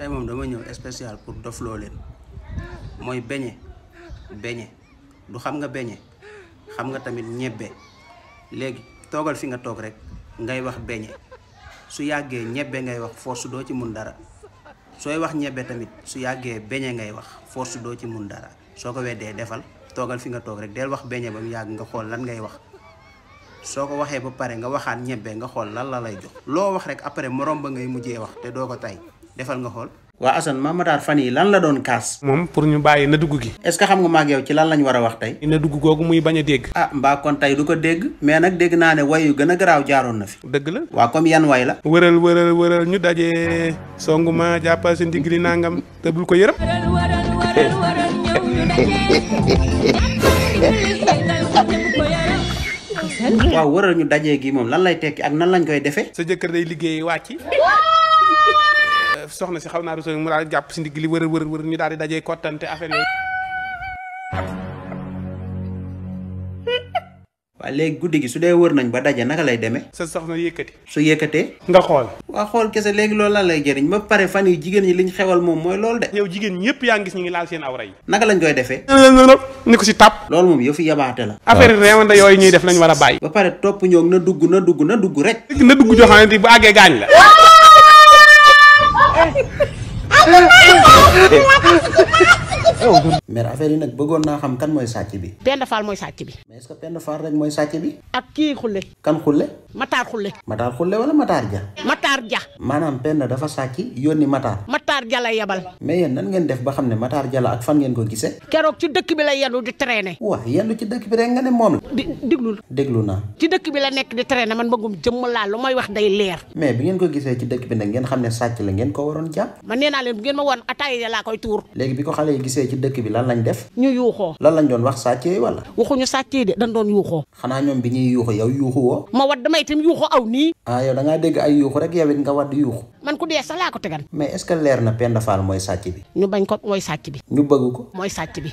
tey moom dama ñëw spécial pour dofloo leen mooy beñe du xam nga beñe xam nga tamit ñebbe léegi toogal fi nga toog rek ngay wax beñe su yàggee ñebbe ngay wax force doo ci mun dara sooy wax ñebbe tamit su yàggee beñe ngay wax force doo ci mun dara soo ko weddee defal toogal fi nga toog rek del wax beñe ba mu yàgg nga xool lan ngay wax soo ko waxee ba pare nga waxaat ñebbe nga xool lan la lay jox loo wax rek après morom ba ngay mujjee wax te doo ko tay defal nga xool. waa Assane Mame Matar fan yi lan la doon kaas. moom pour ñu bàyyi na dugg gi. est-ce que xam nga maag yow ci lan lañ war a wax tey. na dugg googu muy bañ a dégg. ah mbaa kon tey du ko dégg mais nag dégg naa ne way yu gën a garaaw jaaroon na fi. dëgg la. waa comme yan way la. wëral ñu daje songu ma jàppal sa ndigli nangam te bul ko yërëm. waaw wëral ñu dajee gi moom lan lay tekki ak nan lañ koy defee. sa jëkkër day liggéey wàcc. soxna si xaw naa ruusoo mu daal jàpp si ndigg li wër ñu daal di dajee kottante affaire yooyu. waaw léegi guddi gi su dee wër nañ ba daje naka lay demee. sa soxna yëkkati. su yëkkatee. nga xool. waa xool kese léegi loolu lan lay jëriñ ba pare fan yi jigéen ñi liñ xewal moom mooy loolu de. yow jigéen ñëpp yaa ngi gis ñu ngi laal seen awra yi. naka lañ koy defee. ni ko si tàpp. loolu moom yow fi yabaate la. affaire réewande yooyu ñuy def lañ war a bàyyi. ba pare topp ñoog na dugg rek. na dugg joo xamante bu àggee gaañ la. mais affaire yi nag bëggoon naa xam kan mooy sàcc bi. Penda Fall mooy sàcc bi. mais est-ce que Penda Fall rek mooy sàcc bi. ak kii xulle. kan xulle. Matar xulle. Matar xulle wala Matar ja. Matar ja. maanaam Penda dafa sàcc yónni Matar. Matar ja lay yebal. mais yéen nan ngeen def ba xam ne Matar ja la ak fan ngeen ko gisee. keroog ci dëkk bi la yendu di traîner. waaw yendu ci dëkk bi rek nga ne moom la. déglu naa. ci dëkk bi la nekk di traîner man bëggum jëmm laa lu may wax day leer. mais bi ngeen ko gisee ci dëkk bi nag ngeen xam ne sàcc la ngeen ko waroon jàpp. man nee naa leen bu ngeen ma woon ataaya laa koy tuur. léegi bi ko xale yi gisee ci dëkk bi lan lañ def. ñu yuuxoo. lan lañ doon wax sàccee wala. waxuñu sàccee de dañ doon yuuxoo. xanaa ñoom bi ñuy yuuxu yow yuuxu woo. ma wat damay itam yuuxu aw nii. ah yow da ngaa dégg ay yuuxu rek yow it nga wadd yuuxu. man ku dee sax laa ko tegan. mais est-ce que leer na Penda Fall mooy sàcc bi. ñu bañ ko mooy sàcc bi. ñu bëgg ko. mooy sàcc bi.